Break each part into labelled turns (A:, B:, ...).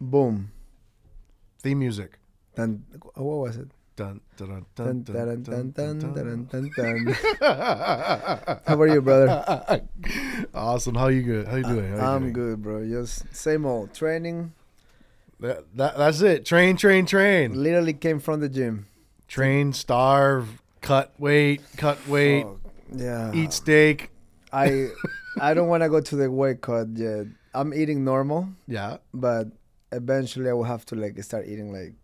A: Boom.
B: Theme music.
A: Dun, what was it?
B: Dun, dun, dun,
A: Dun,
B: dun,
A: dun,
B: dun,
A: dun,
B: dun,
A: dun, dun,
B: dun.
A: dun, dun. How about you, brother?
B: Awesome. How you good? How you doing? How you
A: I'm
B: doing?
A: good, bro. Just same old training.
B: That's it. Train, train, train.
A: Literally came from the gym.
B: Train, starve, cut weight,
A: Fuck. Yeah.
B: eat steak.
A: I I don't want to go to the weight cut yet. I'm eating normal,
B: Yeah.
A: but eventually I will have to like start eating like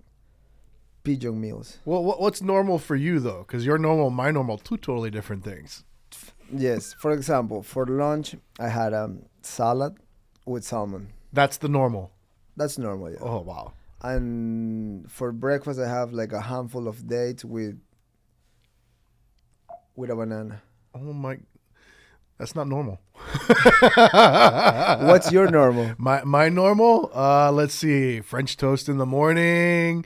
A: pigeon meals.
B: Well, what's normal for you though? Because your normal, my normal, two totally different things.
A: Yes. For example, for lunch I had salad with salmon.
B: That's the normal.
A: That's normal, yeah.
B: Oh wow.
A: And for breakfast I have like a handful of dates with a banana.
B: Oh my. That's not normal.
A: What's your normal?
B: My normal? Let's see. French toast in the morning.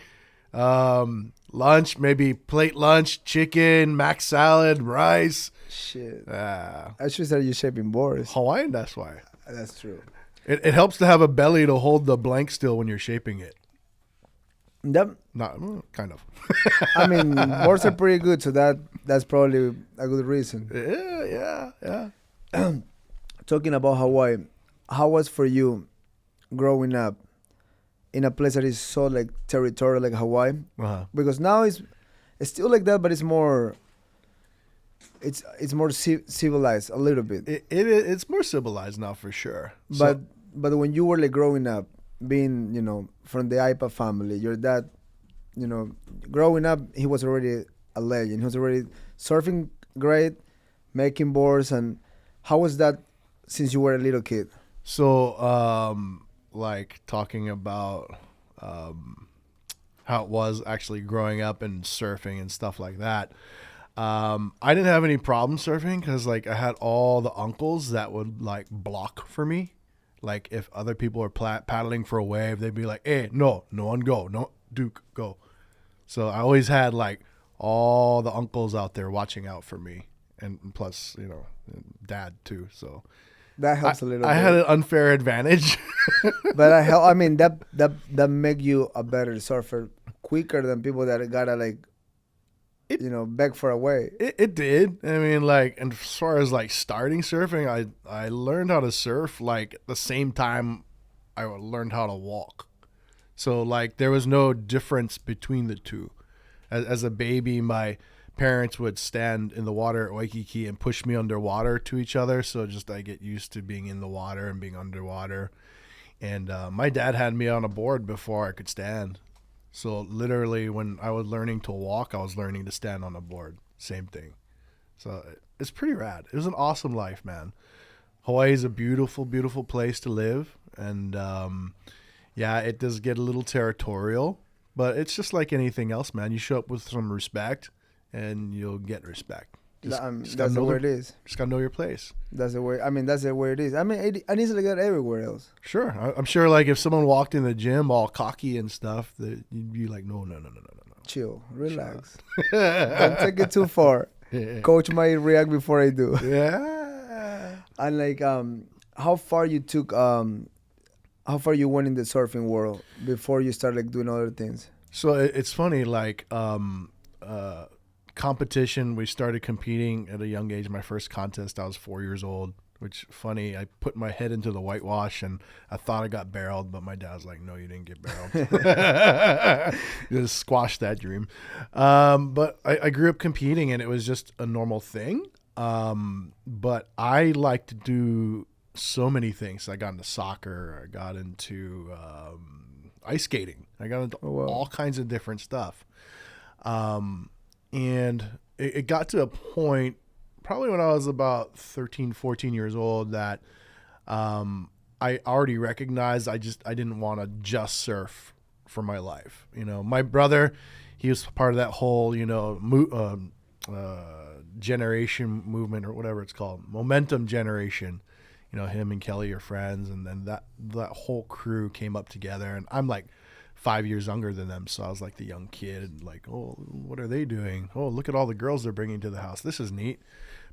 B: Lunch, maybe plate lunch, chicken, mac salad, rice.
A: Shit.
B: Uh,
A: I should start you shaping boards.
B: Hawaiian, that's why.
A: That's true.
B: It helps to have a belly to hold the blank still when you're shaping it.
A: Yep.
B: Not kind of.
A: I mean, boards are pretty good, so that's probably a good reason.
B: Yeah.
A: Talking about Hawaii, how was for you growing up in a place that is so like territorial like Hawaii?
B: Uh-huh.
A: Because now it's still like that, but it's more civilized a little bit.
B: It's more civilized now for sure.
A: But when you were like growing up, being from the Aipa family, your dad, growing up, he was already a legend. He was already surfing great, making boards, and how was that since you were a little kid?
B: Like talking about how it was actually growing up and surfing and stuff like that. I didn't have any problem surfing because like I had all the uncles that would like block for me. Like if other people were paddling for a wave, they'd be like, "Hey, no one go, no Duke go." So I always had like all the uncles out there watching out for me, and plus dad too. So
A: That
B: I
A: helps a little
B: I
A: bit.
B: had an unfair advantage.
A: But I mean that make you a better surfer quicker than people that gotta like
B: It-
A: beg for a way.
B: It did. I mean, like, and as far as like starting surfing, I learned how to surf like the same time I learned how to walk. So like there was no difference between the two. As a baby, my parents would stand in the water at Waikiki and push me underwater to each other. So just I get used to being in the water and being underwater. And my dad had me on a board before I could stand. So literally, when I was learning to walk, I was learning to stand on a board. Same thing. So it's pretty rad. It was an awesome life, man. Hawaii is a beautiful, beautiful place to live, and yeah, it does get a little territorial, but it's just like anything else, man. You show up with some respect, and you'll get respect. Just gotta
A: That's the
B: know
A: way it is.
B: just gotta know your place.
A: That's the way. I mean, that's the way it is. I mean, and it's like that everywhere else.
B: Sure, I'm sure. Like if someone walked in the gym all cocky and stuff, that you'd be like, no, no, no, no, no,
A: Chill, relax.
B: no.
A: Don't take it too far. Coach might react before I do.
B: Yeah.
A: And like, how far you took, how far you went in the surfing world before you started like doing other things?
B: So it's funny, like competition. We started competing at a young age. My first contest, I was 4 years old. Which funny, I put my head into the whitewash and I thought I got barreled, but my dad was like, "No, you didn't get barreled." Just squashed that dream. But I grew up competing, and it was just a normal thing. But I like to do so many things. I got into soccer. I got into ice skating. I got into
A: Oh, wow.
B: all kinds of different stuff. And it got to a point probably when I was about 13, 14 years old that I already recognized I didn't want to just surf for my life. My brother, he was part of that whole, generation movement or whatever it's called, momentum generation. Him and Kelly are friends, and then that whole crew came up together, and I'm like 5 years younger than them, so I was like the young kid, like, oh, what are they doing? Oh, look at all the girls they're bringing to the house. This is neat.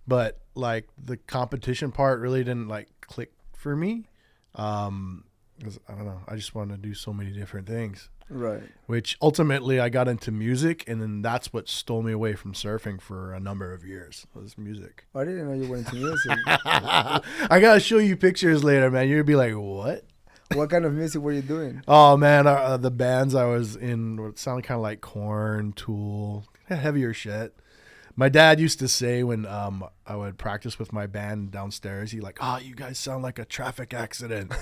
B: But like the competition part really didn't like click for me. because I don't know, I just wanted to do so many different things.
A: Right.
B: Which ultimately I got into music, and then that's what stole me away from surfing for a number of years, was music.
A: I didn't know you went to music.
B: I gotta show you pictures later, man. You'd be like, what?
A: What kind of music were you doing?
B: Oh man, the bands I was in would sound kind of like Korn, Tool, heavier shit. My dad used to say when I would practice with my band downstairs, he like, "Oh, you guys sound like a traffic accident."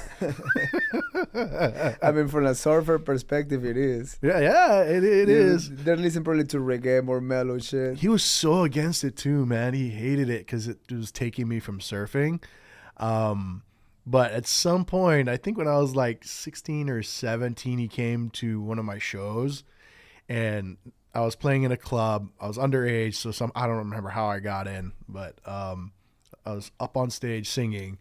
A: I mean, from a surfer perspective, it is.
B: Yeah, it is.
A: They're listening probably to reggae, more mellow shit.
B: He was so against it too, man. He hated it because it was taking me from surfing. But at some point, I think when I was like 16 or 17, he came to one of my shows, and I was playing in a club. I was underage, so I don't remember how I got in, but I was up on stage singing,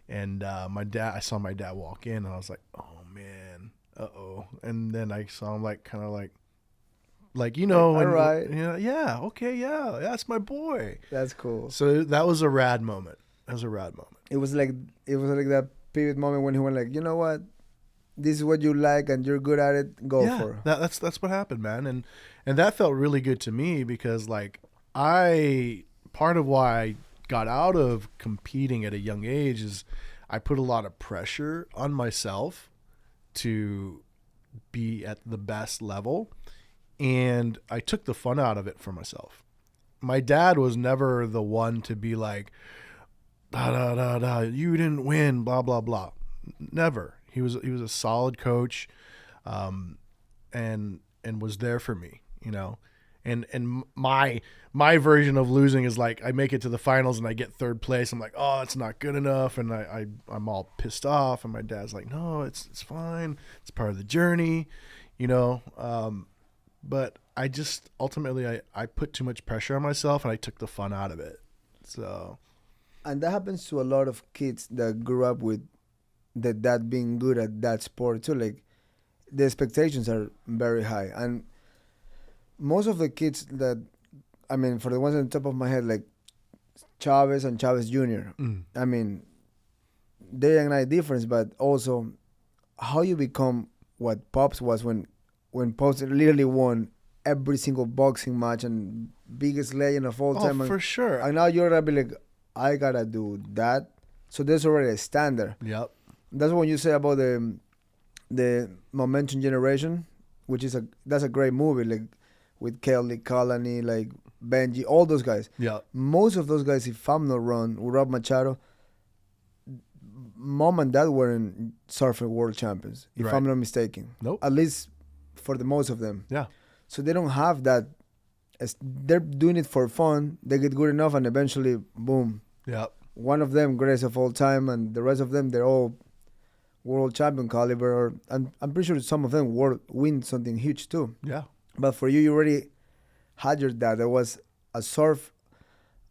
B: and I saw my dad walk in, and I was like, "Oh man, uh-oh." And then I saw him like kind of like
A: All right.
B: yeah, okay, yeah, that's my boy.
A: That's cool.
B: So that was a rad moment.
A: It was like that pivot moment when he went like, you know what, this is what you like and you're good at it. Go for it.
B: That's what happened, man, and that felt really good to me because like part of why I got out of competing at a young age is I put a lot of pressure on myself to be at the best level, and I took the fun out of it for myself. My dad was never the one to be like, da da da da, you didn't win, blah blah blah. Never. He was a solid coach, and was there for me, you know. And my version of losing is like I make it to the finals and I get third place. I'm like, oh, it's not good enough, and I'm all pissed off. And my dad's like, no, it's fine. It's part of the journey, you know. But I just ultimately I put too much pressure on myself and I took the fun out of it. So.
A: And that happens to a lot of kids that grew up with their dad being good at that sport too. Like the expectations are very high, and most of the kids that, I mean, for the ones on the top of my head, like Chavez and Chavez Jr. I mean, they and I difference, but also how you become what Pops was when Pops literally won every single boxing match and biggest legend of all time.
B: Oh, for sure.
A: And now you're gonna be like, I gotta do that. So there's already a standard.
B: Yep.
A: That's what you say about the Momentum Generation, which is that's a great movie, like with Kelly, Kalani, like Benji, all those guys.
B: Yeah.
A: Most of those guys, if I'm not wrong, with Rob Machado, mom and dad weren't surfing world champions, if I'm not mistaken.
B: Nope.
A: At least for the most of them.
B: Yeah.
A: So they don't have that. They're doing it for fun. They get good enough, and eventually, boom.
B: Yep.
A: One of them, greatest of all time, and the rest of them, they're all world champion caliber. And I'm pretty sure some of them win something huge too.
B: Yeah.
A: But for you already had your dad. That was a surf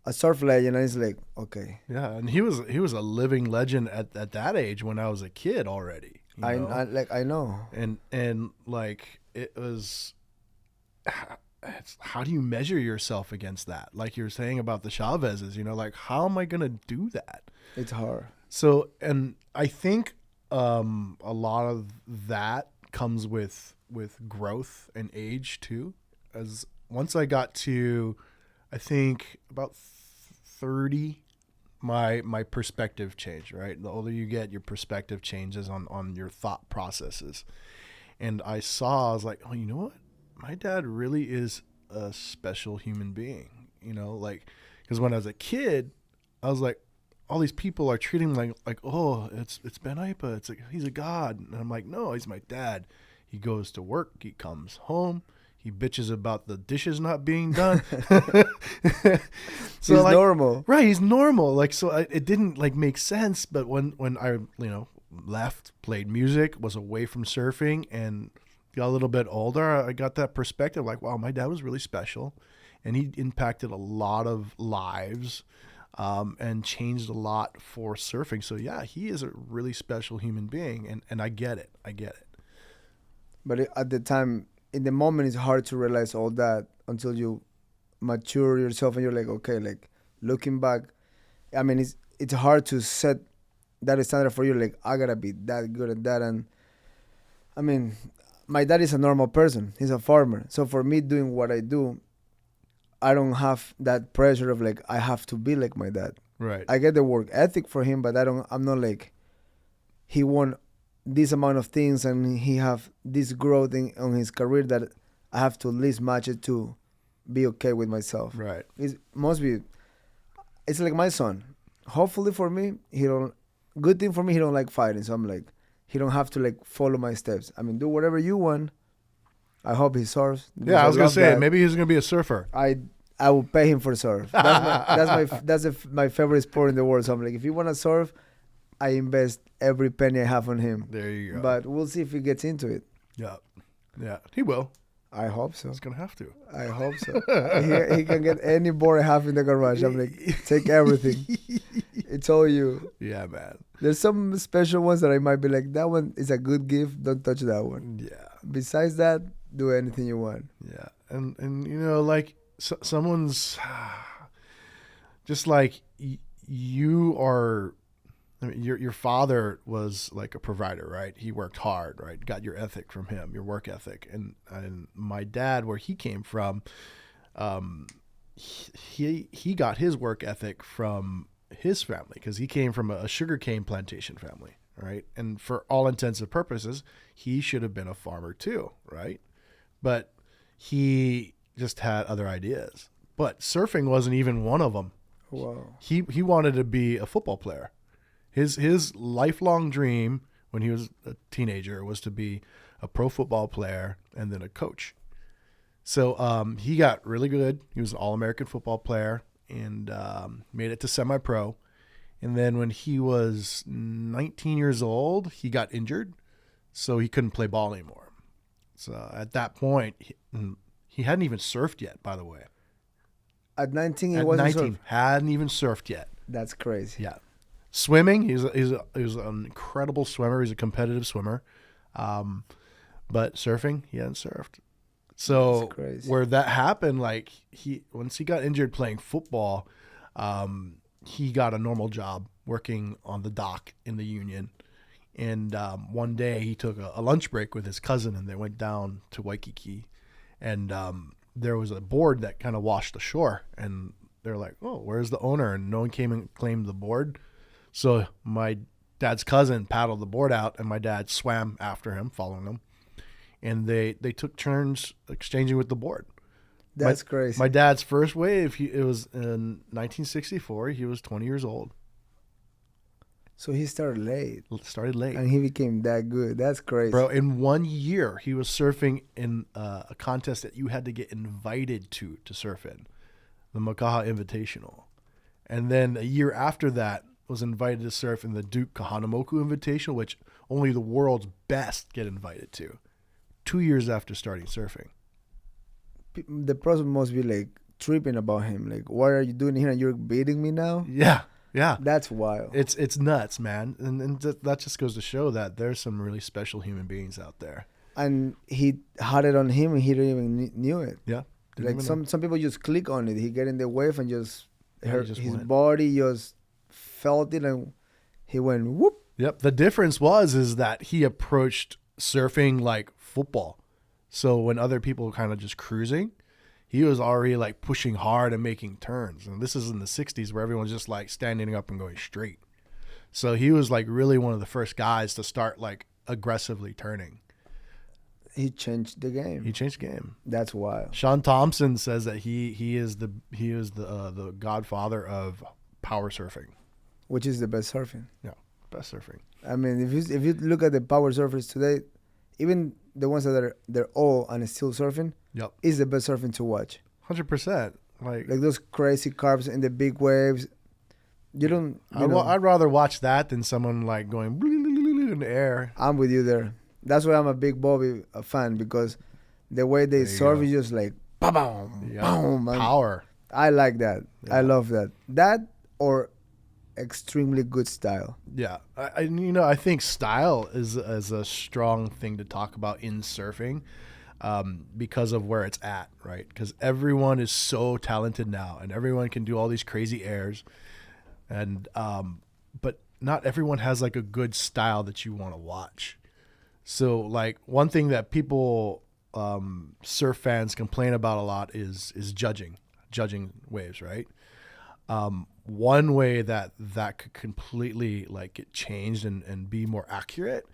A: legend, and it's like, okay.
B: Yeah, and he was a living legend at that age when I was a kid already.
A: I know.
B: And like it was. How do you measure yourself against that? Like you were saying about the Chavezes, you know, like how am I gonna do that?
A: It's hard.
B: So, and I think a lot of that comes with growth and age too. As once I got to, I think about 30, my perspective changed. Right, the older you get, your perspective changes on your thought processes. And I was like, oh, you know what? My dad really is a special human being, you know, like, because when I was a kid, I was like, all these people are treating him like, oh, it's Ben Aipa. It's like, he's a god. And I'm like, no, he's my dad. He goes to work. He comes home. He bitches about the dishes not being done.
A: So he's like, normal.
B: Right. He's normal. Like, so it didn't like make sense. But when I, left, played music, was away from surfing, and got a little bit older, I got that perspective like, wow, my dad was really special, and he impacted a lot of lives, and changed a lot for surfing. So yeah, he is a really special human being, and I get it.
A: But at the time, in the moment, it's hard to realize all that until you mature yourself and you're like, okay, like looking back, I mean, it's hard to set that is standard for you. Like, I gotta be that good at that. And I mean, my dad is a normal person. He's a farmer. So for me doing what I do, I don't have that pressure of like I have to be like my dad.
B: Right.
A: I get the work ethic for him, but I'm not like he won this amount of things and he have this growth on his career that I have to at least match it to be okay with myself.
B: Right.
A: It's like my son. Hopefully for me, good thing for me, he don't like fighting. So I'm like, he don't have to like follow my steps. I mean, do whatever you want. I hope he surfs.
B: Yeah, I was gonna
A: love
B: say
A: that.
B: maybe he's gonna be a surfer.
A: I will pay him for surf. That's my favorite sport in the world. So I'm like, if you want to surf, I invest every penny I have on him.
B: There you go.
A: But we'll see if he gets into it.
B: Yeah, yeah, he will.
A: I hope so.
B: He's gonna have to.
A: I hope so. He can get any board I have in the garage. I'm like, take everything. It's all you.
B: Yeah, man.
A: There's some special ones that I might be like, that one is a good gift. Don't touch that one.
B: Yeah.
A: Besides that, do anything you want.
B: Yeah, and you know, like someone's just like you are. I mean, your father was like a provider, right? He worked hard, right? Got your ethic from him, your work ethic, and my dad, where he came from, he got his work ethic from his family because he came from a sugarcane plantation family, right? And for all intents and purposes, he should have been a farmer too, right? But he just had other ideas. But surfing wasn't even one of them.
A: Wow.
B: He wanted to be a football player. His lifelong dream when he was a teenager was to be a pro football player and then a coach. So he got really good. He was an All-American football player and made it to semi-pro. And then when he was 19 years old, he got injured, so he couldn't play ball anymore. So at that point, he hadn't even surfed yet, by the way.
A: At 19, he
B: At
A: wasn't
B: 19,
A: surf.
B: hadn't even surfed yet.
A: That's crazy.
B: Yeah. Swimming, he was an incredible swimmer. He's a competitive swimmer. But surfing, he hadn't surfed. So where that happened, like once he got injured playing football, he got a normal job working on the dock in the Union. And one day he took a lunch break with his cousin and they went down to Waikiki. And there was a board that kind of washed ashore. And they're like, oh, where's the owner? And no one came and claimed the board. So my dad's cousin paddled the board out and my dad swam after him, following him. And they took turns exchanging with the board.
A: That's crazy.
B: My dad's first wave, it was in 1964. He was 20 years old.
A: So he started late. And he became that good. That's crazy.
B: Bro, in 1 year, he was surfing in a contest that you had to get invited to surf in, the Makaha Invitational. And then a year after that, was invited to surf in the Duke Kahanamoku Invitational, which only the world's best get invited to. 2 years after starting surfing.
A: The person must be like tripping about him. Like, what are you doing here? And you're beating me now?
B: Yeah. Yeah.
A: That's wild.
B: It's nuts, man. And that just goes to show that there's some really special human beings out there.
A: And he had it on him and he didn't even knew it.
B: Yeah.
A: Like some people just click on it. He get in the wave and just his
B: went.
A: body just felt it and he went whoop.
B: Yep. The difference is that he approached surfing like football. So when other people were kind of just cruising, he was already like pushing hard and making turns. And this is in the 60s where everyone's just like standing up and going straight. So he was like really one of the first guys to start like aggressively turning.
A: He changed the game. That's wild.
B: Sean Thompson says that he is the godfather of power surfing.
A: Which is the best surfing.
B: Yeah, best surfing.
A: I mean, if you look at the power surfers today, even the ones that they're old and still surfing,
B: yep,
A: is the best surfing to watch.
B: 100%. Like
A: those crazy carves in the big waves.
B: I'd rather watch that than someone like going in the air.
A: I'm with you there. That's why I'm a big Bobby fan, because the way they surf is just like boom, boom,
B: power.
A: I like that. Yeah. I love that. That or extremely good style.
B: Yeah, I think style is a strong thing to talk about in surfing, because of where it's at, right? Because everyone is so talented now, and everyone can do all these crazy airs, and but not everyone has like a good style that you want to watch. So like one thing that people, surf fans complain about a lot is judging waves, right? One way that could completely like get changed and be more accurate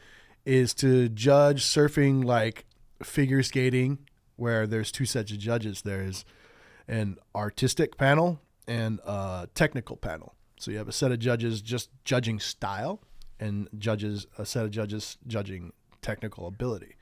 B: is to judge surfing like figure skating, where there's two sets of judges. There's an artistic panel and a technical panel. So you have a set of judges just judging style, and a set of judges judging technical ability.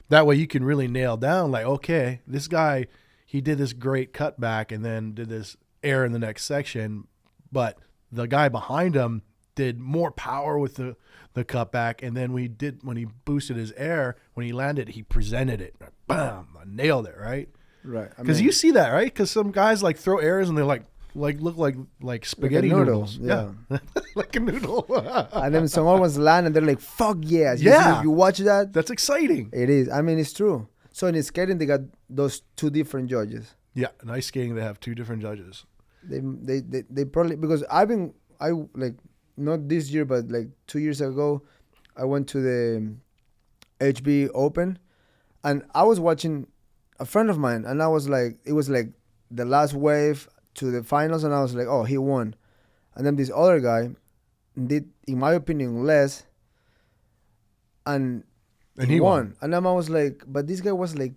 B: That way you can really nail down like, okay, this guy, he did this great cutback and then did this air in the next section, but the guy behind him did more power with the cutback, and then when he boosted his air, when he landed, he presented it. Bam! I nailed it, right?
A: Right.
B: Because you see that, right? Because some guys like throw airs and they're like look like spaghetti
A: like
B: noodles.
A: Yeah.
B: Like a noodle.
A: And then some ones land and they're like, fuck yes.
B: Yeah.
A: You watch that?
B: That's exciting.
A: It is. I mean, it's true. So in skating, they got those two different judges.
B: Yeah, in ice skating, they have two different judges.
A: They probably, because I like, not this year, but like 2 years ago, I went to the HB Open, and I was watching a friend of mine, and I was like, it was like the last wave to the finals, and I was like, oh, he won. And then this other guy did, in my opinion, less, and he won. And then I was like, but this guy was like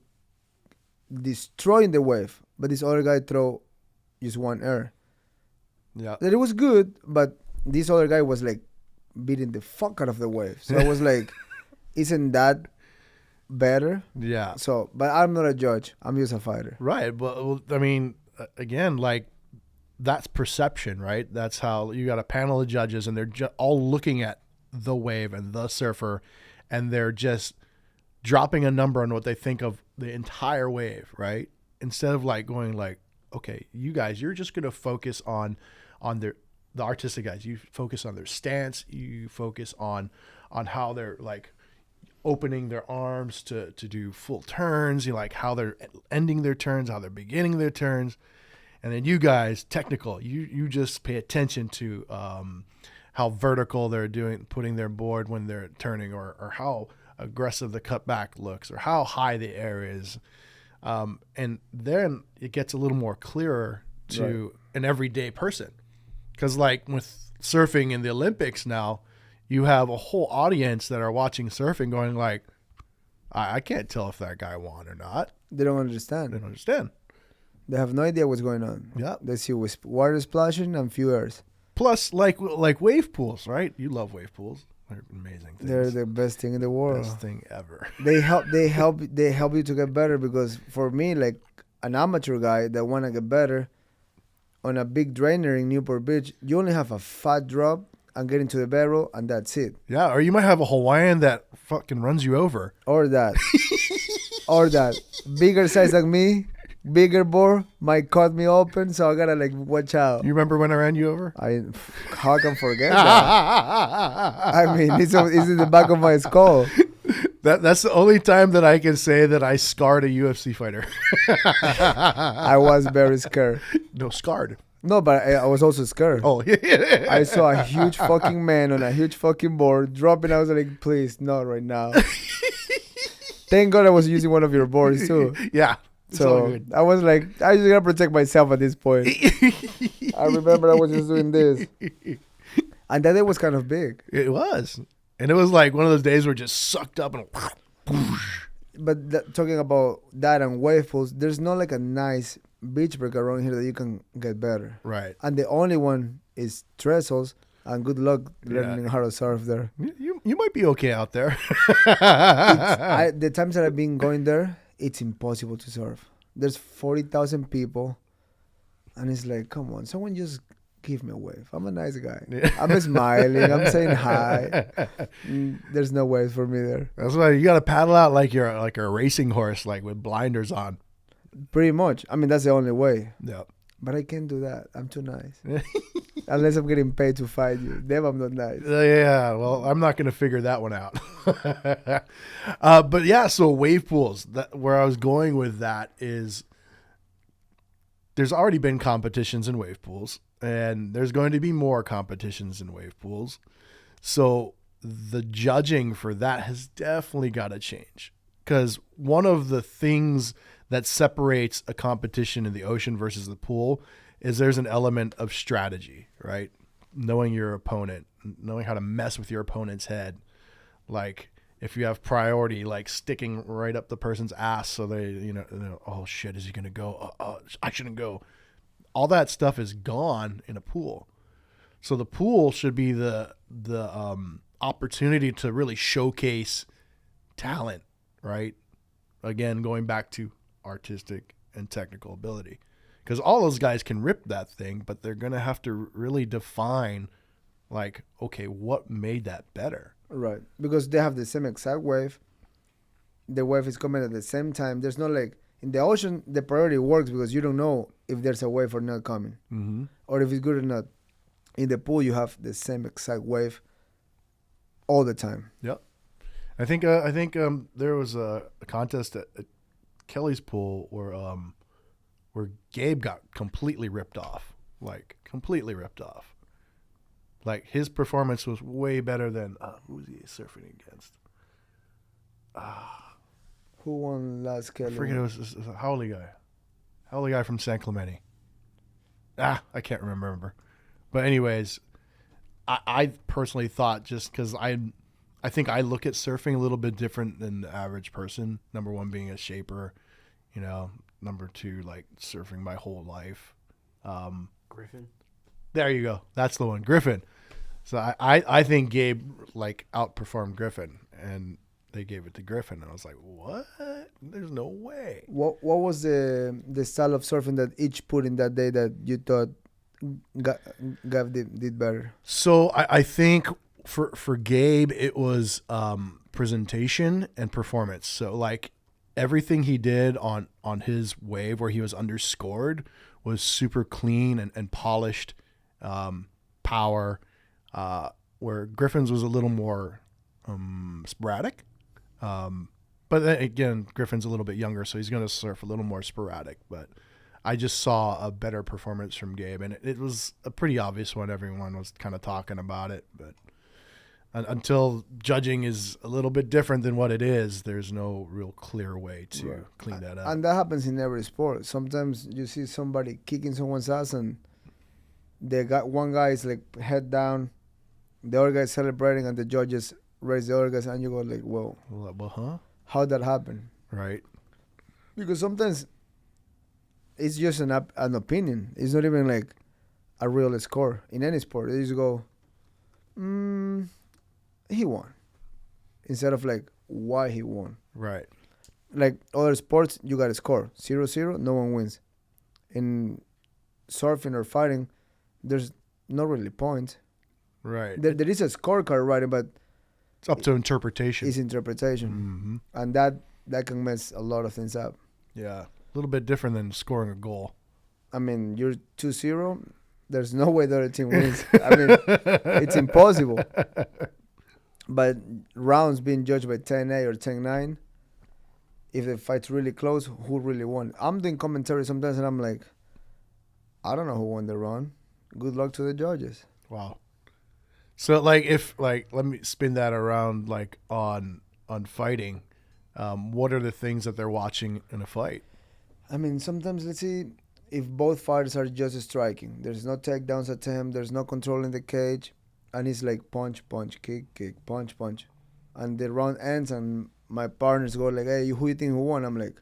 A: destroying the wave, but this other guy throw just one air.
B: Yeah.
A: That it was good, but this other guy was like beating the fuck out of the wave. So I was like, isn't that better?
B: Yeah.
A: So, but I'm not a judge. I'm just a fighter.
B: Right. But I mean, again, like that's perception, right? That's how you got a panel of judges, and they're all looking at the wave and the surfer, and they're just dropping a number on what they think of the entire wave, right? Instead of like going like, okay, you guys, you're just going to focus on the artistic guys. You focus on their stance. You focus on how they're like opening their arms to do full turns. You like how they're ending their turns, how they're beginning their turns. And then you guys, technical, you just pay attention to how vertical they're putting their board when they're turning, or how aggressive the cutback looks, or how high the air is. And then it gets a little more clearer to an everyday person. Because like with surfing in the Olympics now, you have a whole audience that are watching surfing going like, I can't tell if that guy won or not.
A: They don't understand.
B: They don't understand.
A: They have no idea what's going on.
B: Yeah.
A: They see water splashing and few airs.
B: Plus, like wave pools, right? You love wave pools. They're amazing things.
A: They're the best thing in the world.
B: Best thing ever.
A: They help you to get better, because for me, like an amateur guy that want to get better, on a big drainer in Newport Beach, you only have a fat drop and get into the barrel, and that's it.
B: Yeah, or you might have a Hawaiian that fucking runs you over.
A: Or that. Or that. Bigger size like me, bigger board, might cut me open, so I gotta like watch out.
B: You remember when I ran you over?
A: How can I forget that? I mean, it's in the back of my skull.
B: That's the only time that I can say that I scarred a UFC fighter.
A: I was very scared.
B: No, scarred.
A: No, but I was also scared.
B: Oh, yeah.
A: I saw a huge fucking man on a huge fucking board dropping. I was like, please, not right now. Thank God I was using one of your boards too.
B: Yeah.
A: So I was like, I just gotta protect myself at this point. I remember I was just doing this. And that day was kind of big.
B: It was. And it was like one of those days where it just sucked up and
A: But talking about that and wave pools, there's not like a nice beach break around here that you can get better.
B: Right.
A: And the only one is Trestles, and good luck learning how to surf there.
B: You might be okay out there.
A: The times that I've been going there, it's impossible to surf. There's 40,000 people, and it's like, come on, someone just give me a wave. I'm a nice guy. I'm smiling. I'm saying hi. There's no waves for me there.
B: That's why you got to paddle out like you're like a racing horse, like with blinders on.
A: Pretty much. I mean, that's the only way.
B: Yeah.
A: But I can't do that. I'm too nice. Unless I'm getting paid to fight you. Then I'm not nice.
B: Yeah. Well, I'm not going to figure that one out. But yeah, so wave pools. Where I was going with that is there's already been competitions in wave pools, and there's going to be more competitions in wave pools. So the judging for that has definitely got to change, because one of the things that separates a competition in the ocean versus the pool is there's an element of strategy, right? Knowing your opponent, knowing how to mess with your opponent's head. Like if you have priority, like sticking right up the person's ass so they, oh shit, is he going to go? I shouldn't go. All that stuff is gone in a pool. So the pool should be the opportunity to really showcase talent, right? Again, going back to artistic and technical ability, because all those guys can rip that thing, but they're going to have to really define, like, okay, what made that better?
A: Right. Because they have the same exact wave. The wave is coming at the same time. There's no like, in the ocean, the priority works because you don't know if there's a wave or not coming, or if it's good or not. In the pool, you have the same exact wave all the time.
B: Yep. I think there was a contest at Kelly's pool where Gabe got completely ripped off. Like his performance was way better than who was he surfing against?
A: Who won last Kelly?
B: I forget, it was a Howley guy from San Clemente. I can't remember. But anyways, I personally thought, just because I think I look at surfing a little bit different than the average person. Number one, being a shaper, number two, like surfing my whole life.
C: Griffin.
B: There you go. That's the one, Griffin. So I think Gabe like outperformed Griffin, and they gave it to Griffin, and I was like, what? There's no way.
A: What was the style of surfing that each put in that day that you thought Gabe did better?
B: So I think for Gabe, it was presentation and performance. So like everything he did on his wave where he was underscored was super clean and polished, power, where Griffin's was a little more sporadic. But then again, Griffin's a little bit younger, so he's going to surf a little more sporadic. But I just saw a better performance from Gabe, and it was a pretty obvious one. Everyone was kind of talking about it, but until judging is a little bit different than what it is, there's no real clear way to clean that up.
A: And that happens in every sport. Sometimes you see somebody kicking someone's ass, and one guy is like head down, the other guy's celebrating, and the judges raise the other guys, and you go like, whoa,
B: huh?
A: How'd that happen?
B: Right.
A: Because sometimes it's just an opinion. It's not even like a real score in any sport. They just go, he won, instead of like why he won.
B: Right.
A: Like other sports, you got to score 0-0, no one wins. In surfing or fighting, there's not really points.
B: Right.
A: There is a scorecard, right? But
B: it's up to interpretation.
A: It's interpretation, and that can mess a lot of things up.
B: Yeah, a little bit different than scoring a goal.
A: I mean, you're 2-0. There's no way the other team wins. I mean, it's impossible. But rounds being judged by 10-8 or 10-9, if the fight's really close, who really won? I'm doing commentary sometimes, and I'm like, I don't know who won the round. Good luck to the judges.
B: Wow. So, like, let me spin that around, like, on fighting. What are the things that they're watching in a fight?
A: I mean, sometimes, let's see, if both fighters are just striking, there's no takedowns attempt, there's no control in the cage, and it's like punch, punch, kick, kick, punch, punch. And the round ends, and my partners go like, hey, who you think who won? I'm like,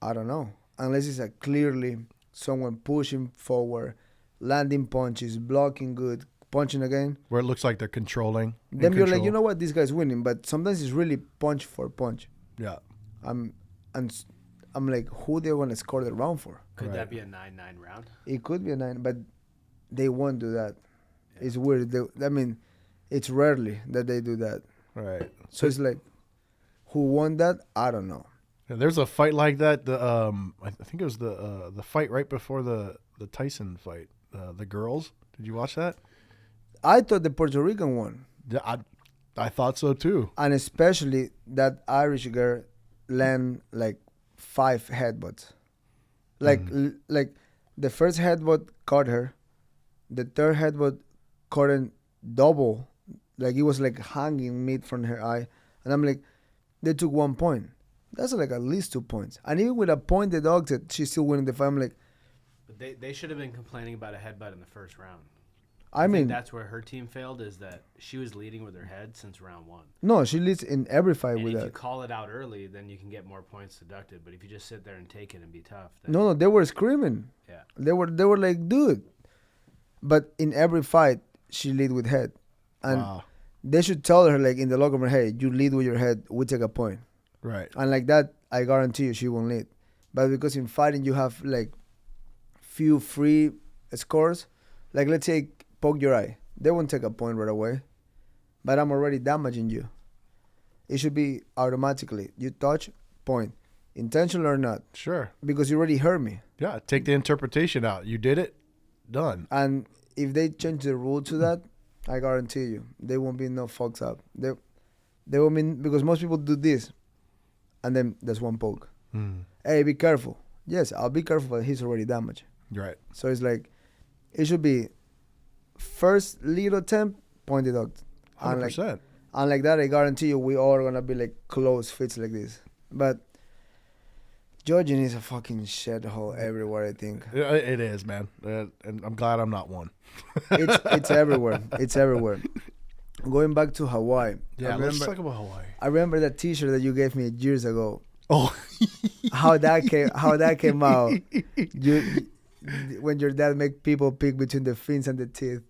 A: I don't know. Unless it's a clearly someone pushing forward, landing punches, blocking good, punching again.
B: Where it looks like they're controlling.
A: Then you're like, you know what, this guy's winning. But sometimes it's really punch for punch.
B: Yeah.
A: And I'm like, who they want to score the round for?
C: Could that be a 9-9 round?
A: It could be a 9, but they won't do that. Yeah. It's weird. I mean, it's rarely that they do that.
B: Right.
A: So it's like, who won that? I don't know.
B: Yeah, there's a fight like that. I think it was the fight right before the Tyson fight. The girls. Did you watch that?
A: I thought the Puerto Rican won.
B: Yeah, I thought so too.
A: And especially that Irish girl land like 5 headbutts. Like like the first headbutt caught her. The third headbutt caught in double. Like it was like hanging meat from her eye. And I'm like, they took 1 point. That's like at least 2 points. And even with a point, the dog said she's still winning the fight. I'm like,
C: But they should have been complaining about a headbutt in the first round.
A: I
C: think
A: mean,
C: that's where her team failed, is that she was leading with her head since round 1.
A: no, she leads in every fight
C: And
A: with
C: if you
A: that.
C: call it out early, then you can get more points deducted. But if you just sit there and take it and be tough, then
A: No, they were screaming.
C: yeah.
A: They were like, dude. But in every fight, she lead with head. And
B: Wow.
A: they should tell her, like, in the locker room, hey, you lead with your head, we take a point.
B: Right.
A: And like that, I guarantee you she won't lead. But because in fighting, you have, like, few free scores. Like, let's say, poke your eye. They won't take a point right away. But I'm already damaging you. It should be automatically. You touch, point. Intentional or not.
B: Sure.
A: Because you already hurt me.
B: Yeah. Take the interpretation out. You did it. Done.
A: And if they change the rule to that, I guarantee you, there won't be no fucks up. They will mean, because most people do this, and then there's one poke.
B: Mm.
A: Hey, be careful. Yes, I'll be careful, but he's already damaged.
B: Right.
A: So it's like, it should be first little attempt, point deduct. And like,
B: 100%.
A: and like that, I guarantee you, we all are gonna be like close fits like this. But judging is a fucking shithole everywhere. I think
B: It is, man. And I'm glad I'm not one.
A: it's everywhere. It's everywhere. Going back to Hawaii.
B: Yeah,
A: I
B: let's
A: remember,
B: talk about Hawaii.
A: I remember that T-shirt that you gave me years ago.
B: Oh,
A: How that came out. You, when your dad make people pick between the fins and the teeth.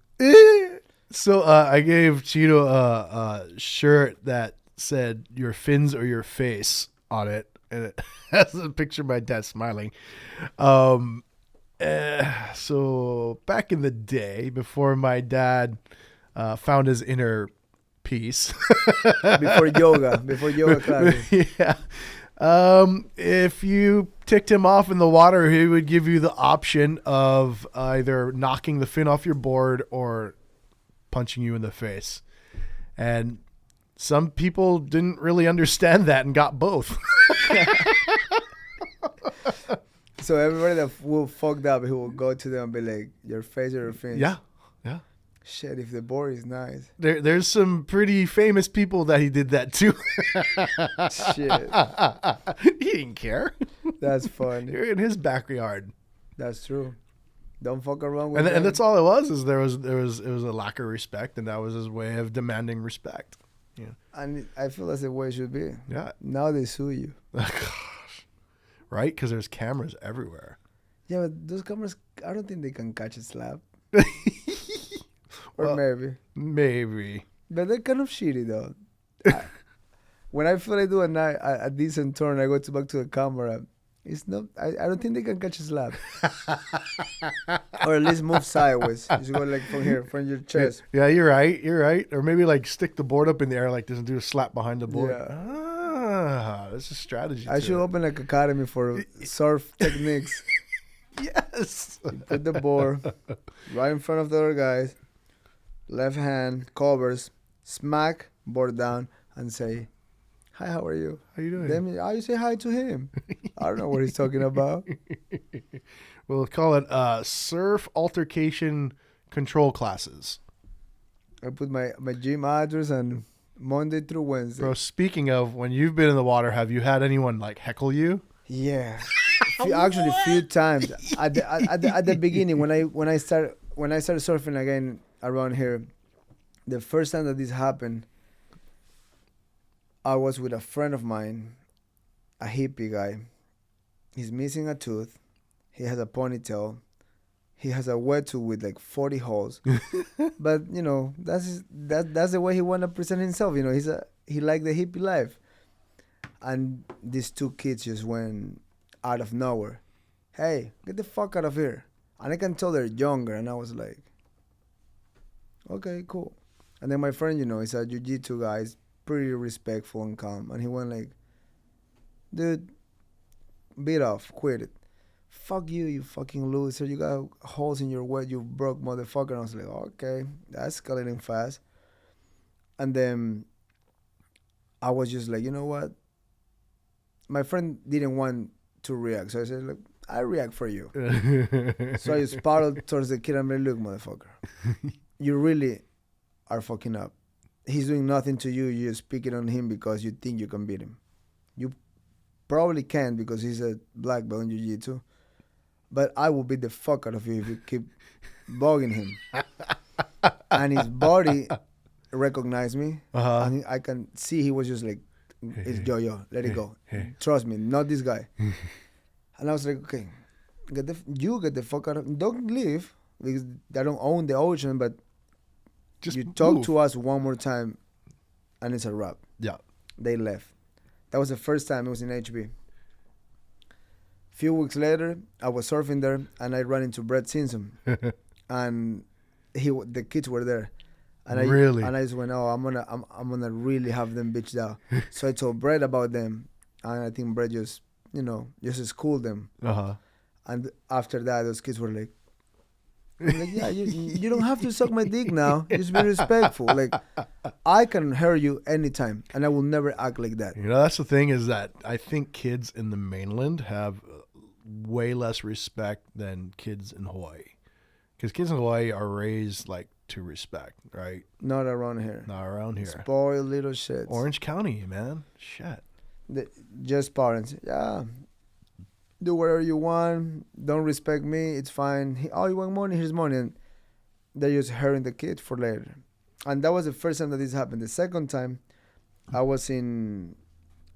B: so I gave Chito a shirt that said "your fins or your face" on it, and it has a picture of my dad smiling. So back in the day, before my dad found his inner peace,
A: Before yoga classes.
B: yeah. If you ticked him off in the water, he would give you the option of either knocking the fin off your board or punching you in the face. And some people didn't really understand that and got both.
A: So everybody that will fucked up, he will go to them and be like, your face or your fins.
B: Yeah. Yeah.
A: Shit, if the board is nice.
B: There's some pretty famous people that he did that to.
A: Shit.
B: He didn't care.
A: That's funny.
B: You're in his backyard.
A: That's true. Don't fuck around with
B: And
A: them.
B: that's all it was, is it was a lack of respect, and that was his way of demanding respect. Yeah.
A: And I feel that's the way it should be.
B: Yeah.
A: Now they sue you.
B: Gosh. Right? Because there's cameras everywhere.
A: Yeah, but those cameras, I don't think they can catch a slap. Or
B: Well,
A: maybe.
B: Maybe.
A: But they're kind of shitty, though. When I feel I do a decent turn, I go back to the camera. It's not. I don't think they can catch a slap. Or at least move sideways. You should go like from here, from your chest.
B: Yeah, you're right. You're right. Or maybe like stick the board up in the air like this and do a slap behind the board.
A: Yeah.
B: Ah, that's a strategy.
A: I
B: to
A: should
B: it.
A: open like academy for surf techniques.
B: Yes.
A: Put the board right in front of the other guys. Left hand covers, smack board down, and say, "Hi, how are you?"
B: How you doing?
A: Then how you say hi to him? I don't know what he's talking about.
B: We'll call it surf altercation control classes.
A: I put my gym address and Monday through Wednesday.
B: Bro, speaking of, when you've been in the water, have you had anyone like heckle you?
A: Yeah, actually a few times at the beginning when I started surfing again around here. The first time that this happened, I was with a friend of mine, a hippie guy. He's missing a tooth. He has a ponytail. He has a wetsuit with like 40 holes. But you know, that's the way he want to present himself. You know, he liked the hippie life. And these two kids just went out of nowhere. Hey, get the fuck out of here. And I can tell they're younger. And I was like, okay, cool. And then my friend, you know, he's a jiu-jitsu guy. He's pretty respectful and calm. And he went like, dude, beat off, quit it. Fuck you, you fucking loser. You got holes in your wet, you broke motherfucker. And I was like, okay, that's escalating fast. And then I was just like, you know what? My friend didn't want to react. So I said, look, I react for you. So I spiraled towards the kid and I'm like, look, motherfucker, you really are fucking up. he's doing nothing to you. You're speaking on him because you think you can beat him. You probably can't because he's a black belt in jiu-jitsu. But I will beat the fuck out of you if you keep bugging him. And his body recognized me.
B: Uh-huh.
A: And I can see he was just like, it's yo, let it go.
B: Hey.
A: Trust me, not this guy. And I was like, okay, get the fuck out of, don't leave because I don't own the ocean, but
B: Just
A: you talk
B: move.
A: to us one more time and it's a wrap.
B: Yeah.
A: They left. That was the first time it was in HB. Few weeks later, I was surfing there and I ran into Brett Simpson. And the kids were there. And
B: Really?
A: I just went, I'm gonna really have them bitched out. So I told Brett about them, and I think Brett just schooled them.
B: Uh-huh.
A: And after that, those kids were like, yeah, you don't have to suck my dick now. Just be respectful. Like, I can hurt you anytime, and I will never act like that.
B: You know, that's the thing is that I think kids in the mainland have way less respect than kids in Hawaii. Because kids in Hawaii are raised, like, to respect, right?
A: Not around here.
B: Not around here.
A: Spoiled little shit.
B: Orange County, man. Shit.
A: Just parents. Yeah. Do whatever you want. Don't respect me. It's fine. You want money? Here's money. And they're just hurting the kid for later. And that was the first time that this happened. The second time, I was in,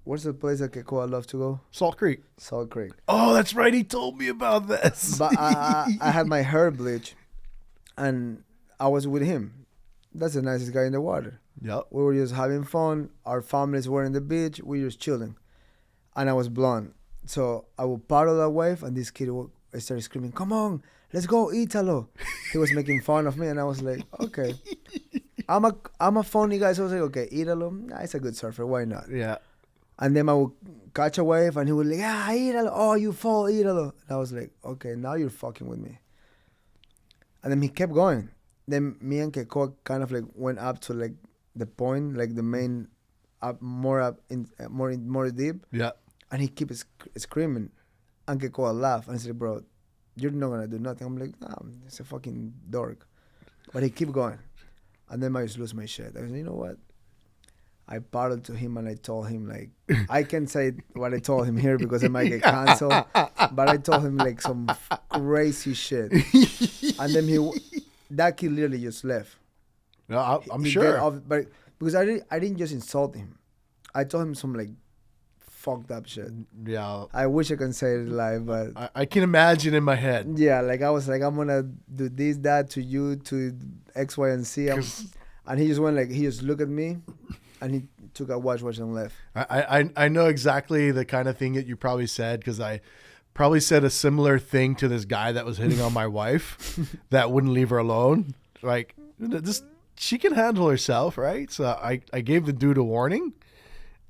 A: what's the place that Kekoa loves to go?
B: Salt Creek.
A: Salt Creek.
B: Oh, that's right. He told me about this.
A: But I had my hair bleached, and I was with him. That's the nicest guy in the water.
B: Yep.
A: We were just having fun. Our families were in the beach. We were just chilling. And I was blonde. So I would paddle that wave, and this kid started screaming, "Come on, let's go, Italo." He was making fun of me, and I was like, okay. I'm a funny guy, so I was like, okay, Italo, he's a good surfer. Why not?
B: Yeah.
A: And then I would catch a wave, and he would like, Italo, oh, you fall, Italo. And I was like, okay, now you're fucking with me. And then he kept going. Then me and Kekoa kind of like went up to like the point, like the main, more deep.
B: Yeah.
A: And he keeps screaming. And Kekoa laughed. And I said, bro, you're not going to do nothing. I'm like, nah, it's a fucking dork. But he kept going. And then I just lose my shit. I was like, you know what? I paddled to him and I told him, like, I can't say what I told him here because I might get canceled. But I told him, like, some crazy shit. And then that kid literally just left.
B: No, I'm
A: He
B: sure.
A: get off, but because I didn't just insult him. I told him some, like, fucked up shit.
B: Yeah.
A: I wish I can say it live, but
B: I can imagine in my head.
A: yeah, like I was like, I'm gonna do this, that to you, to X, Y, and Z. And he just went like, he just looked at me, and he took a watch and left.
B: I know exactly the kind of thing that you probably said because I probably said a similar thing to this guy that was hitting on my wife that wouldn't leave her alone. Like, she can handle herself, right? So I gave the dude a warning.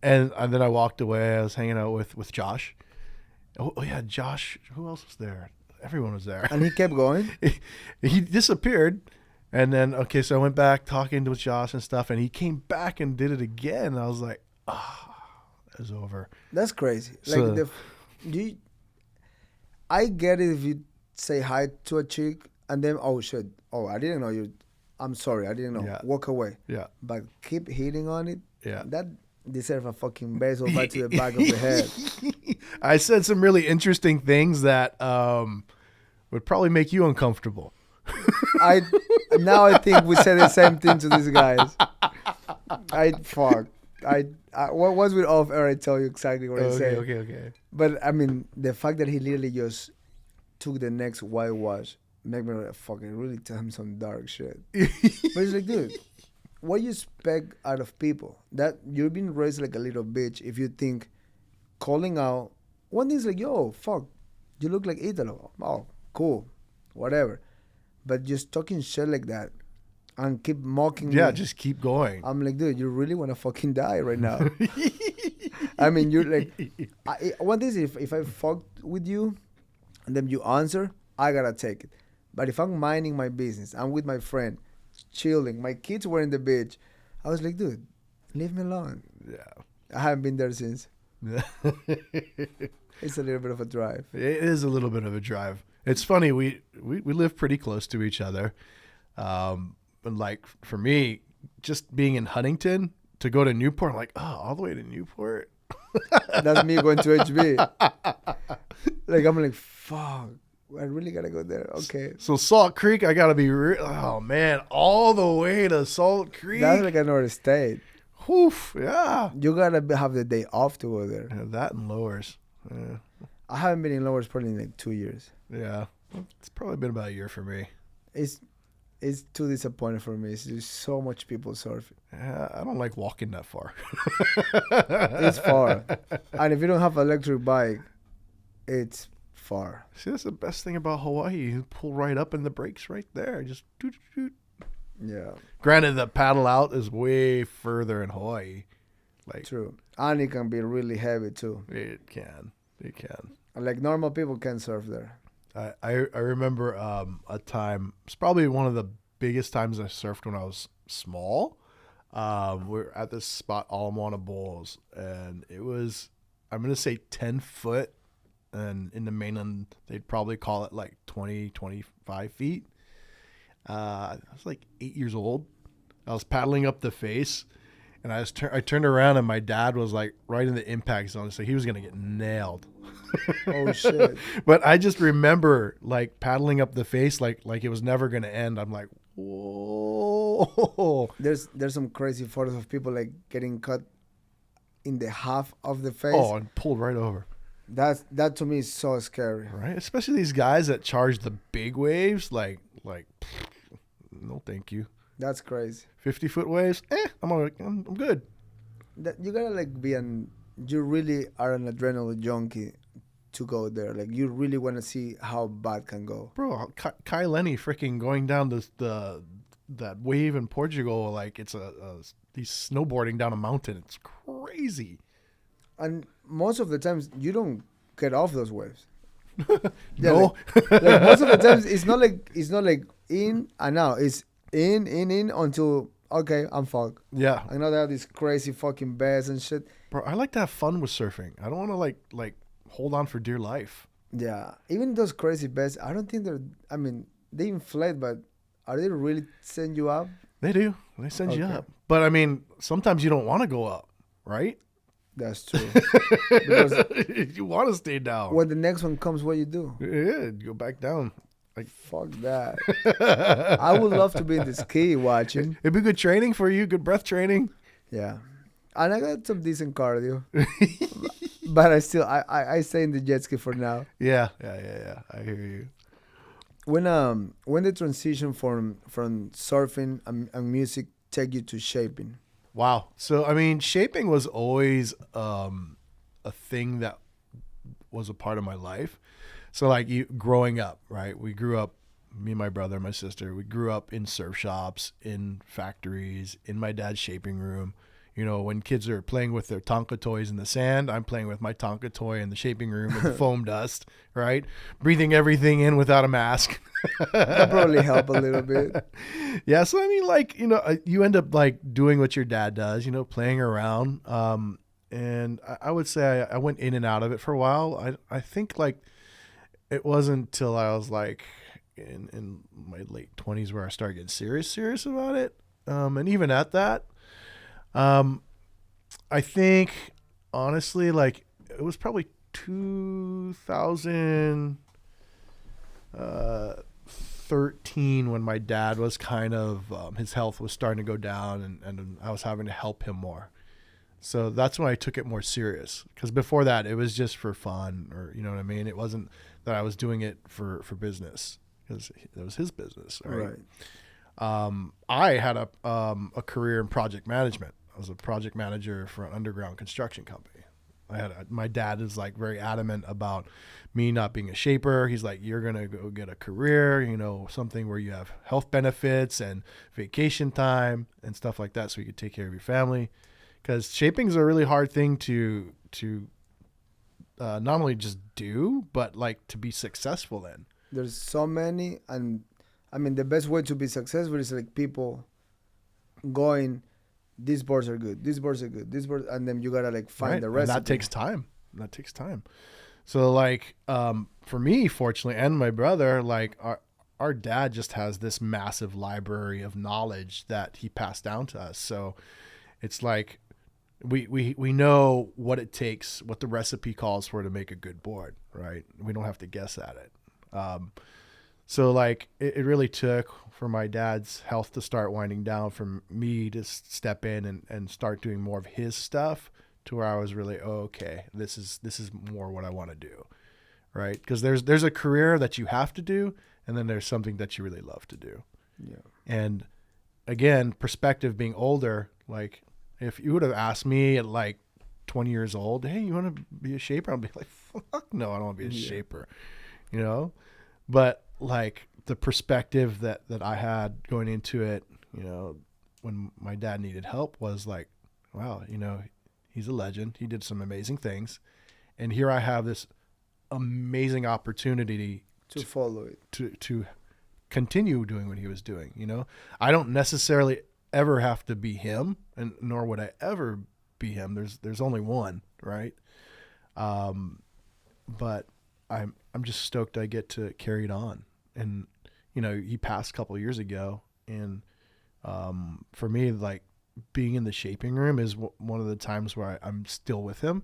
B: And then I walked away. I was hanging out with Josh. Oh yeah, Josh. Who else was there? Everyone was there.
A: And he kept going.
B: He disappeared. And then, so I went back talking to Josh and stuff. And he came back and did it again. And I was like, it was over.
A: That's crazy.
B: So,
A: I get it if you say hi to a chick and then, oh shit, I didn't know you. I'm sorry, I didn't know.
B: Yeah.
A: Walk away.
B: Yeah.
A: But keep hitting on it.
B: Yeah.
A: That deserve a fucking baseball bat to the back of the head.
B: I said some really interesting things that would probably make you uncomfortable.
A: Now I think we said the same thing to these guys. Once we're off air, I tell you exactly what I said.
B: Okay.
A: But I mean, the fact that he literally just took the next whitewash make me fucking really tell him some dark shit. But it's like, dude, what you expect out of people? That you're being raised like a little bitch if you think calling out, one thing's like, yo, fuck, you look like Italo. Oh, cool, whatever. But just talking shit like that and keep mocking me.
B: Yeah, just keep going.
A: I'm like, dude, you really want to fucking die right now. I mean, you're like, one thing is if I fucked with you and then you answer, I gotta take it. But if I'm minding my business, I'm with my friend, chilling, my kids were in the beach, I was like, dude, leave me alone.
B: Yeah.
A: I haven't been there since. It's a little bit of a drive.
B: It is a little bit of a drive. It's funny, we live pretty close to each other. But like for me, just being in Huntington to go to Newport, I'm like, oh, all the way to Newport.
A: That's me going to HB. Like, I'm like, fuck, I really gotta go there. Okay.
B: So Salt Creek, I gotta be oh man, all the way to Salt Creek.
A: That's like another state.
B: Oof, yeah.
A: You gotta have the day off to go there.
B: Yeah, that and Lowers. Yeah.
A: I haven't been in Lowers probably in like 2 years.
B: Yeah. It's probably been about a year for me.
A: It's too disappointing for me. It's just so much people surfing.
B: Yeah, I don't like walking that far.
A: It's far. And if you don't have an electric bike, it's far.
B: See, that's the best thing about Hawaii. You pull right up and the brakes right there. Just doot, doot, doot.
A: Yeah.
B: Granted, the paddle out is way further in Hawaii. Like,
A: True. And it can be really heavy too.
B: it can. It can.
A: Like normal people can surf there.
B: I remember a time, it's probably one of the biggest times I surfed when I was small. We're at this spot, Ala Moana Bowls, and it was, I'm going to say 10 foot, and in the mainland, they'd probably call it like 20, 25 feet. I was like 8 years old. I was paddling up the face, and I turned around, and my dad was like right in the impact zone, so he was going to get nailed.
A: Oh shit.
B: But I just remember like paddling up the face like it was never going to end. I'm like, whoa.
A: There's some crazy photos of people like getting cut in the half of the face.
B: Oh, and pulled right over.
A: That to me is so scary.
B: Right? Especially these guys that charge the big waves. Like, no, thank you.
A: That's crazy.
B: 50-foot waves. I'm good.
A: You gotta like you really are an adrenaline junkie to go there. Like you really want to see how bad can go.
B: Bro, Kai Lenny freaking going down that wave in Portugal like it's he's snowboarding down a mountain. It's crazy.
A: And most of the times you don't get off those waves.
B: No.
A: Like most of the times it's not like in and out. It's in until okay, I'm fucked.
B: Yeah.
A: I know they have these crazy fucking bears and shit.
B: Bro, I like to have fun with surfing. I don't want to like hold on for dear life.
A: Yeah. Even those crazy bears, I don't think they inflate, but are they really send you up?
B: They do. They send you
A: Okay.
B: up. But I mean, sometimes you don't want to go up, right?
A: That's true. Because
B: You want to stay down.
A: when the next one comes, what you do?
B: Yeah, go back down.
A: Fuck that. I would love to be in the ski watching.
B: It'd be good training for you, good breath training.
A: Yeah. And I got some decent cardio. But I stay in the jet ski for now.
B: Yeah. I hear you.
A: When the transition from surfing and music take you to shaping?
B: Wow. So, I mean, shaping was always a thing that was a part of my life. So, like, growing up, right? We grew up, me and my brother and my sister, we grew up in surf shops, in factories, in my dad's shaping room. You know, when kids are playing with their Tonka toys in the sand, I'm playing with my Tonka toy in the shaping room with the foam dust, right? Breathing everything in without a mask.
A: That probably help a little bit.
B: Yeah, so I mean, like, you know, you end up like doing what your dad does, you know, playing around. And I would say I went in and out of it for a while. I think like it wasn't until I was like in my late 20s where I started getting serious about it. And even at that, I think honestly, like it was probably 2013 when my dad was kind of, his health was starting to go down and I was having to help him more. So that's when I took it more serious. Because before that, it was just for fun, or you know what I mean? It wasn't that I was doing it for business, because it was his business. Right. I had a career in project management. I was a project manager for an underground construction company. My dad is like very adamant about me not being a shaper. He's like, you're going to go get a career, you know, something where you have health benefits and vacation time and stuff like that so you could take care of your family. Because shaping is a really hard thing to not only just do, but like to be successful in.
A: There's so many, and I mean the best way to be successful is like people going, these boards are good, these boards are good, these boards, and then you gotta like find the rest.
B: That takes time. That takes time. So like for me, fortunately, and my brother, like our dad just has this massive library of knowledge that he passed down to us. So it's like we know what it takes, what the recipe calls for to make a good board, right? We don't have to guess at it. So like it really took for my dad's health to start winding down for me to step in and start doing more of his stuff to where I was really, okay, this is more what I want to do. Right. Because there's a career that you have to do. And then there's something that you really love to do.
A: Yeah.
B: And again, perspective being older, like if you would have asked me at like 20 years old, hey, you want to be a shaper? I'll be like, fuck no, I don't want to be a shaper, you know? But like the perspective that I had going into it, you know, when my dad needed help was like, wow, you know, he's a legend. He did some amazing things. And here I have this amazing opportunity
A: to follow it,
B: to continue doing what he was doing. You know, I don't necessarily ever have to be him, and nor would I ever be him. There's only one, right? But I'm just stoked I get to carry it on. And you know, he passed a couple of years ago, and for me, like being in the shaping room is one of the times where I'm still with him,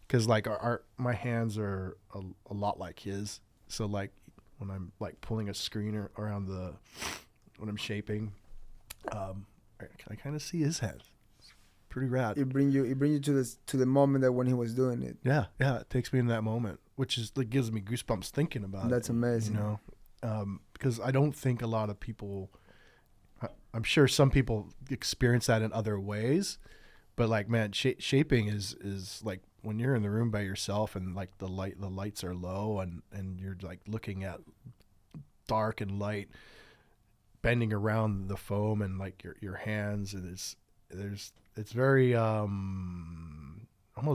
B: because like my hands are a lot like his. So like when I'm like pulling a screen around when I'm shaping, I kind of see his hands. It's pretty rad.
A: It bring you to the moment that when he was doing it.
B: Yeah, it takes me in that moment, which is like gives me goosebumps thinking about it.
A: That's amazing.
B: You know, because I don't think a lot of people. I'm sure some people experience that in other ways, but like man, shaping is like when you're in the room by yourself and like the lights are low and you're like looking at dark and light bending around the foam and like your hands, and it's very almost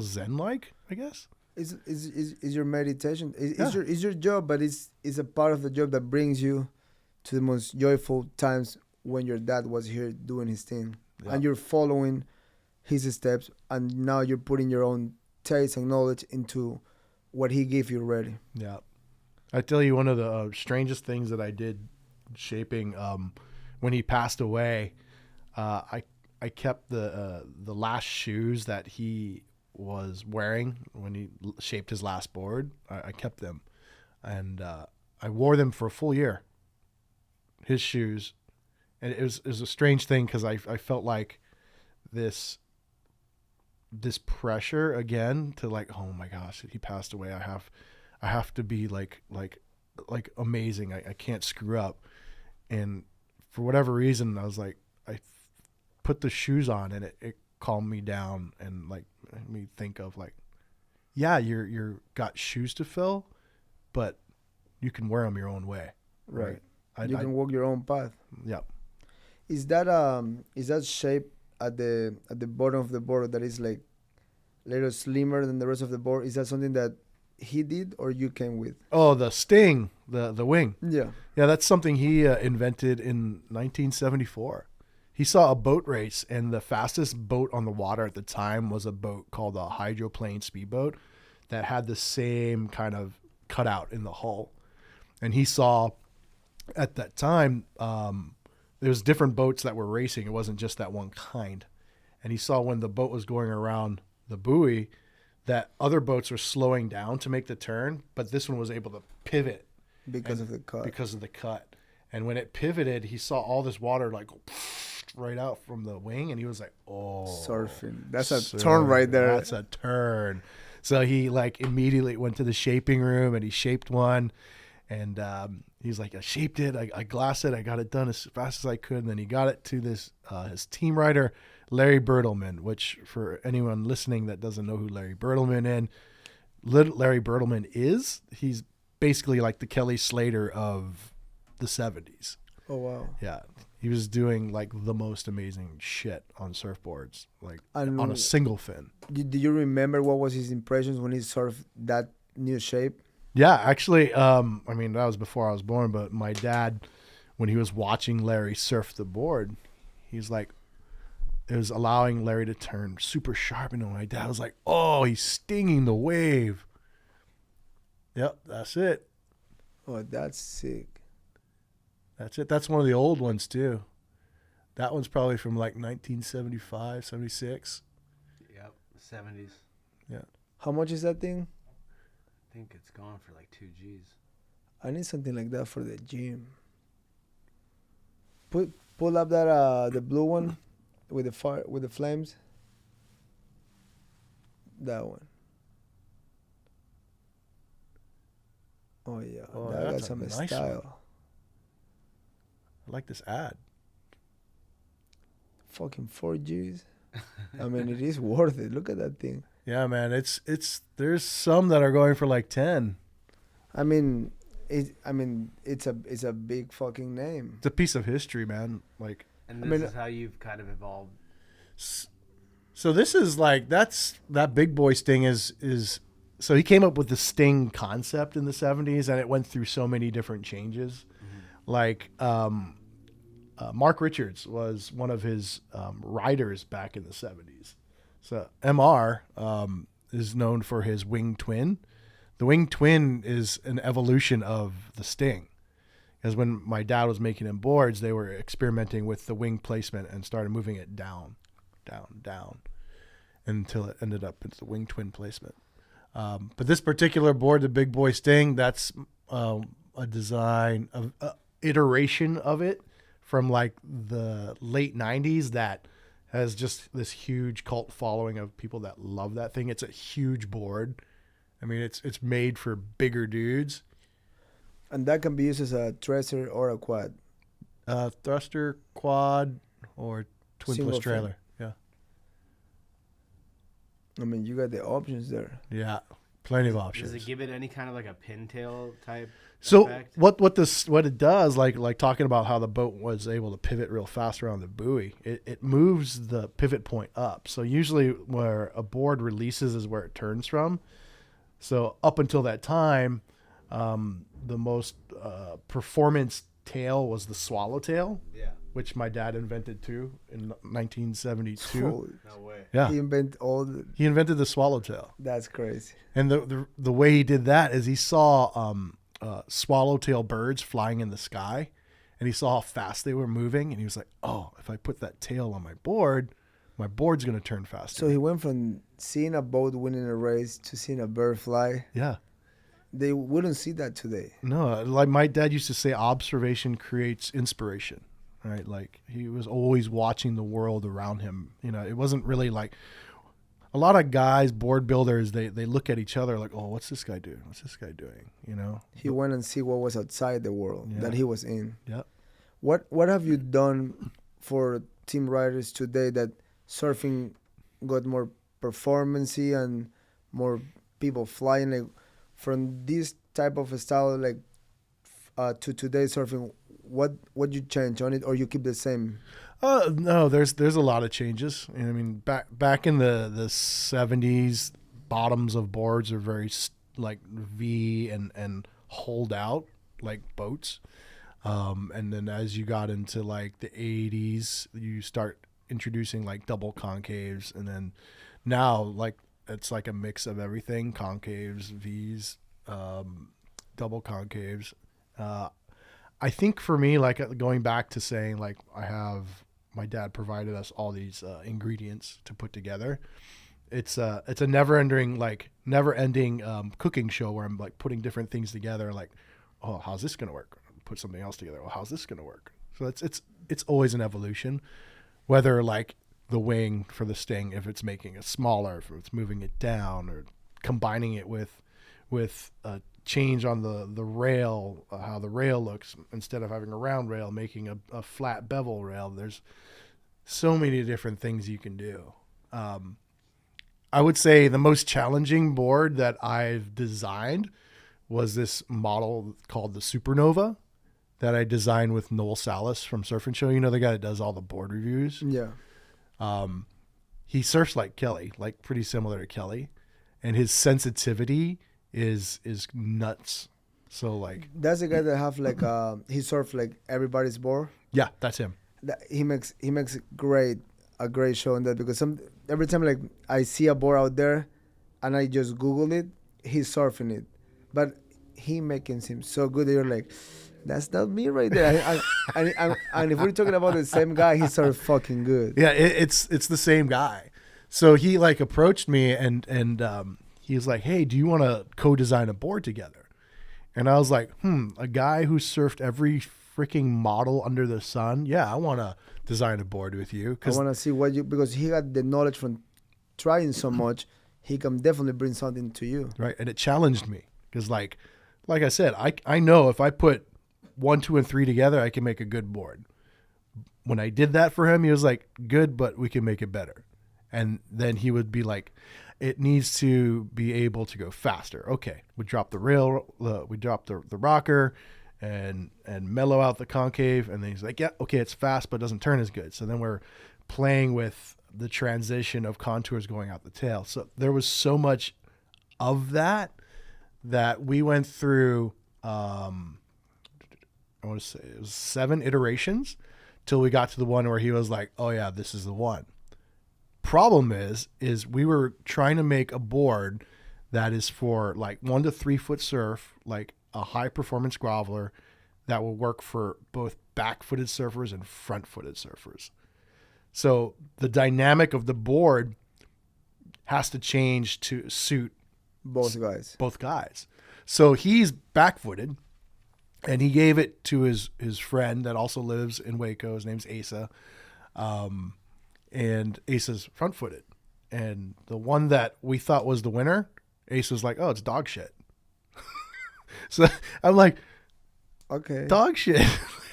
B: zen like, I guess.
A: Is your meditation is your job, but it's a part of the job that brings you to the most joyful times when your dad was here doing his thing, and you're following his steps, and now you're putting your own taste and knowledge into what he gave you already.
B: Yeah. I tell you, one of the strangest things that I did shaping, when he passed away, I kept the last shoes that he was wearing when he shaped his last board. I kept them, and I wore them for a full year, his shoes. And it was a strange thing, because I felt like this pressure again to like, oh my gosh, he passed away. I have to be like amazing. I can't screw up. And for whatever reason, I was like, I put the shoes on, and it calmed me down and like made me think of like, yeah, you're got shoes to fill, but you can wear them your own way.
A: Right. You can walk your own path.
B: Yeah.
A: Is that shape at the bottom of the board that is like a little slimmer than the rest of the board? Is that something that he did or you came with?
B: Oh, the sting, the wing.
A: Yeah.
B: Yeah, that's something he invented in 1974. He saw a boat race, and the fastest boat on the water at the time was a boat called a hydroplane speedboat that had the same kind of cutout in the hull. And he saw at that time, there was different boats that were racing. It wasn't just that one kind. And he saw when the boat was going around the buoy that other boats were slowing down to make the turn, but this one was able to pivot
A: because of the cut.
B: And when it pivoted, he saw all this water like go right out from the wing, and he was like, oh,
A: surfing. That's a turn right there.
B: That's a turn. So he like immediately went to the shaping room and he shaped one. And he's like, I shaped it, I glassed it, I got it done as fast as I could. And then he got it to this his team writer, Larry Bertelman, which for anyone listening that doesn't know who Larry Bertelman is, he's basically like the Kelly Slater of the 70s.
A: Oh, wow.
B: Yeah. He was doing like the most amazing shit on surfboards, like on a single fin.
A: Do you remember what was his impressions when he surfed that new shape?
B: Yeah, actually, I mean, that was before I was born, but my dad, when he was watching Larry surf the board, he's like, it was allowing Larry to turn super sharp. And my dad was like, oh, he's stinging the wave. Yep, that's it.
A: Oh, that's sick.
B: That's it. That's one of the old ones too. That one's probably from like 1975, 76.
C: Yep, 70s.
B: Yeah.
A: How much is that thing?
C: I think it's going for like 2 G's.
A: I need something like that for the gym. Pull up that the blue one with the fire with the flames. That one. Oh yeah,
B: Oh,
A: that got
B: that's a
A: some
B: nice
A: style.
B: one. I like this ad.
A: Fucking 4Gs. I mean, it is worth it. Look at that thing.
B: Yeah, man. It's there's some that are going for like 10.
A: I mean, it's a big fucking name.
B: It's a piece of history, man. Like,
C: And
A: I
C: this
A: mean-
C: is how you've kind of evolved.
B: so this is like that big boy sting is so he came up with the sting concept in the 70s, and it went through so many different changes. Like Mark Richards was one of his riders back in the 70s. So MR is known for his wing twin. The wing twin is an evolution of the sting. Because when my dad was making him boards, they were experimenting with the wing placement and started moving it down, until it ended up into the wing twin placement. But this particular board, the Big Boy Sting, that's a design, of iteration of it from like the late 90s that has just this huge cult following of people that love that thing. It's a huge board. I mean, it's made for bigger dudes.
A: And that can be used as a thruster or a quad.
B: Thruster, quad, or twin
A: Single
B: plus trailer. Yeah.
A: I mean, you got the options there.
B: Yeah. Plenty of options.
C: Does it give it any kind of like a pintail type
B: So
C: effect?
B: what it does, like talking about how the boat was able to pivot real fast around the buoy, it moves the pivot point up. So usually where a board releases is where it turns from. So up until that time, the most performance tail was the swallowtail,
C: Yeah.
B: which my dad invented too in 1972.
A: Holy-
C: No way.
B: Yeah,
A: He invented all the,
B: he invented the swallowtail.
A: that's crazy.
B: And the way he did that is he saw swallowtail birds flying in the sky, and he saw how fast they were moving, and he was like, "Oh, if I put that tail on my board's gonna turn faster."
A: So he went from seeing a boat winning a race to seeing a bird fly.
B: Yeah,
A: They wouldn't see that today.
B: no, like my dad used to say, observation creates inspiration, right? Like he was always watching the world around him. You know, it wasn't really like a lot of guys, board builders, they look at each other like, "Oh, what's this guy doing? What's this guy doing?" You know.
A: He went and see what was outside the world
B: Yeah.
A: that he was in.
B: Yep.
A: What have you done for team riders today that surfing got more performancy and more people flying, like from this type of style, like to today surfing? What you change on it, or you keep the same?
B: No, there's a lot of changes. I mean, back in the 70s, bottoms of boards are very like V and hold out like boats. And then as you got into like the 80s, you start introducing like double concaves, and then now like it's like a mix of everything: concaves, V's, double concaves. I think for me, like going back to saying like my dad provided us all these ingredients to put together. It's a never-ending cooking show where I'm like putting different things together. Like, oh, how's this gonna work? Put something else together. Oh, how's this gonna work? So it's always an evolution. Whether like the wing for the Sting, if it's making it smaller, if it's moving it down, or combining it with a change on the rail, how the rail looks, instead of having a round rail, making a flat bevel rail. There's so many different things you can do. I would say the most challenging board that I've designed was this model called the Supernova that I designed with Noel Salas from Surf and Show. You know, the guy that does all the board reviews.
A: Yeah.
B: He surfs like Kelly, like pretty similar to Kelly, and his sensitivity is nuts. So like
A: That's the guy that have like he surf like everybody's board.
B: yeah, that's him.
A: He makes a great show on that, because every time like I see a board out there and I just Google it, he's surfing it, but he making seem so good that you're like, That's not me right there. And if we're talking about the same guy, he started fucking good.
B: Yeah, it's the same guy. So he like approached me and he was like, "Hey, do you want to co-design a board together?" And I was like, a guy who surfed every freaking model under the sun. Yeah, I want to design a board with you
A: I want to see what you, because he got the knowledge from trying so much. He can definitely bring something to you.
B: Right, and it challenged me because like I said, I know if I put 1, 2, and 3 together, I can make a good board. When I did that for him, he was like, "Good, but we can make it better." And then he would be like, "It needs to be able to go faster." Okay, we drop the rail, we drop the rocker, and mellow out the concave, and then he's like, "Yeah, okay, it's fast, but it doesn't turn as good." So then we're playing with the transition of contours going out the tail. So there was so much of that we went through. I want to say it was 7 iterations till we got to the one where he was like, "Oh yeah, this is the one." Problem is we were trying to make a board that is for like 1 to 3 foot surf, like a high performance groveler that will work for both back-footed surfers and front-footed surfers. So the dynamic of the board has to change to suit
A: Both guys.
B: So he's back-footed, and he gave it to his friend that also lives in Waco. His name's Asa. And Asa's front-footed. And the one that we thought was the winner, Asa's like, "Oh, it's dog shit." So I'm like,
A: okay,
B: dog shit.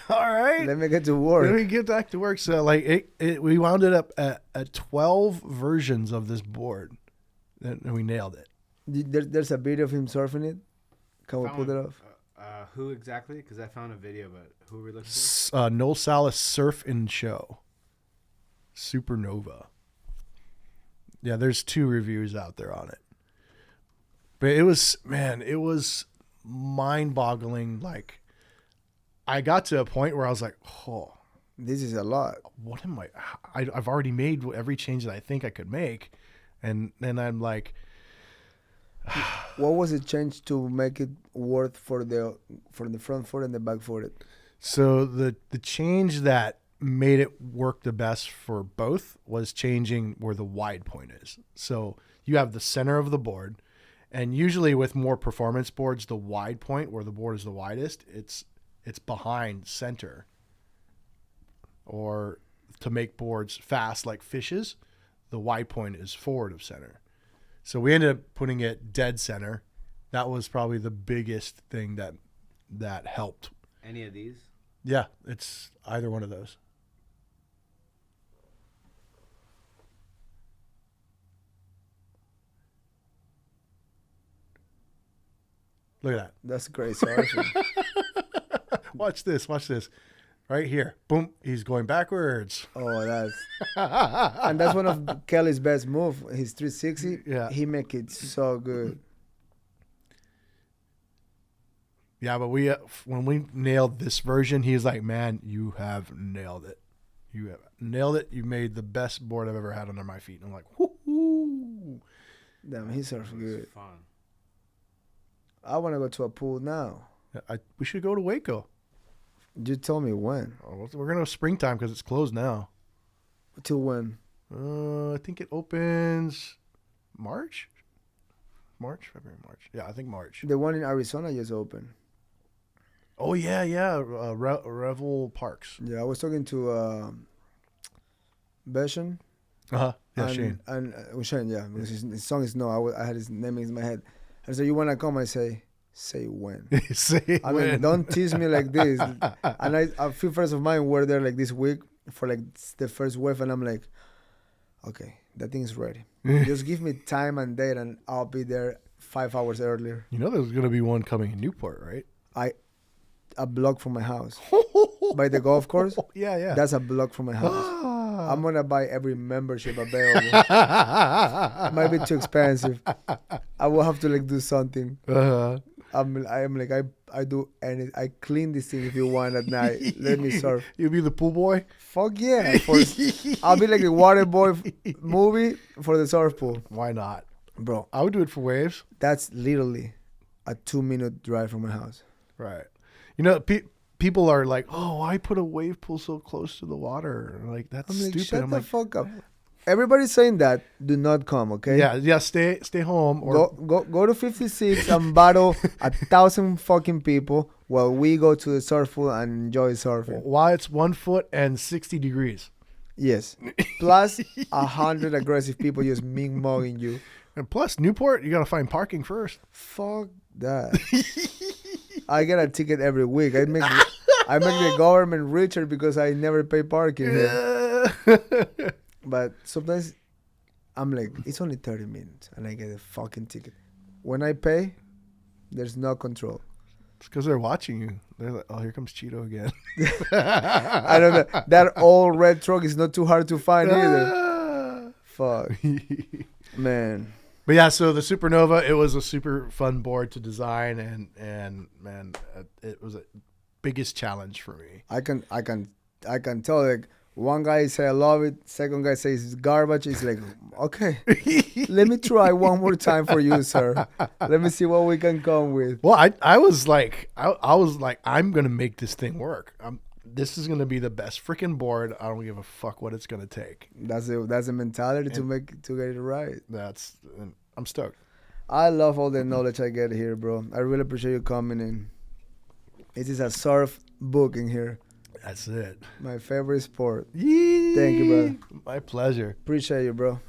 B: All right.
A: Let me get to work.
B: Let me get back to work. So like we wound it up at 12 versions of this board, and we nailed it.
A: There's a video of him surfing it. Can we put it up?
C: Who exactly? Because I found a video, but who are we looking for?
B: Noel Salas Surf and Show. Supernova. Yeah, there's 2 reviews out there on it. But it was mind-boggling. Like, I got to a point where I was like, "Oh,
A: this is a lot.
B: What am I've already made every change that I think I could make." And then I'm like,
A: what was it changed to make it worth for the front foot and the back foot?
B: So the change that made it work the best for both was changing where the wide point is. So you have the center of the board, and usually with more performance boards, the wide point where the board is the widest, it's behind center. Or to make boards fast like fishes, the wide point is forward of center. So we ended up putting it dead center. That was probably the biggest thing that helped.
C: Any of these?
B: Yeah, it's either one of those. Look at that.
A: That's great surfing.
B: Watch this. Right here. Boom. He's going backwards.
A: Oh, and that's one of Kelly's best move. His 360.
B: Yeah.
A: He make it so good.
B: Yeah, but when we nailed this version, he's like, "Man, you have nailed it. You have nailed it. You made the best board I've ever had under my feet." And I'm like, "Whoo!"
A: Damn, he surfs good.
C: Fun.
A: I want to go to a pool now.
B: We should go to Waco.
A: You tell me when.
B: Oh, we're going to springtime because it's closed now.
A: Till when?
B: I think it opens March, February, March. Yeah, I think March.
A: The one in Arizona just opened.
B: Oh, yeah. Revel Parks.
A: Yeah, I was talking to Beshan.
B: Uh-huh. Yeah,
A: and,
B: Shane.
A: And Shane, yeah. Because his song is No. I had his name in my head. I said, "You want to come?" I say when. I mean, don't tease me like this. And a few friends of mine were there like this week for like the first wave, and I'm like, okay, that thing's ready. Just give me time and date, and I'll be there 5 hours earlier.
B: You know there's going to be one coming in Newport, right?
A: A block from my house. By the golf course?
B: Yeah.
A: That's a block from my house. I'm going to buy every membership available. It might be too expensive. I will have to like do something.
B: Uh-huh.
A: I do anything. I clean this thing if you want at night. Let me surf.
B: You'll be the pool boy?
A: Fuck yeah. I'll be like the water boy movie for the surf pool.
B: Why not?
A: Bro.
B: I would do it for waves.
A: That's literally a 2-minute drive from my house.
B: Right. You know, people are like, oh, why put a wave pool so close to the water? Like, that's
A: I'm like,
B: stupid.
A: shut
B: I'm
A: the
B: like,
A: fuck up. Everybody's saying that. Do not come, okay?
B: yeah, stay home. Or
A: Go to 56 and battle 1,000 fucking people while we go to the surf pool and enjoy surfing.
B: while it's 1 foot and 60 degrees.
A: Yes. Plus 100 aggressive people just mugging you.
B: And plus, Newport, you got to find parking first.
A: Fuck that. I get a ticket every week. I make the government richer because I never pay parking here. But sometimes I'm like, it's only 30 minutes and I get a fucking ticket. When I pay, there's no control.
B: It's because they're watching you. They're like, oh, here comes Chito again.
A: I don't know. That old red truck is not too hard to find either. Fuck. Man.
B: But yeah, so the Supernova, it was a super fun board to design, and man, it was a biggest challenge for me.
A: I can tell, like, one guy say I love it, second guy says it's garbage. It's like, okay, let me try one more time for you, sir. Let me see what we can come with.
B: Well, I was like, I'm gonna make this thing work. This is gonna be the best freaking board. I don't give a fuck what it's gonna take.
A: That's the mentality to get it right.
B: I'm stoked.
A: I love all the knowledge I get here, bro. I really appreciate you coming in. This is a surf book in here.
B: That's it.
A: My favorite sport.
B: Yee.
A: Thank you, brother.
B: My pleasure.
A: Appreciate you, bro.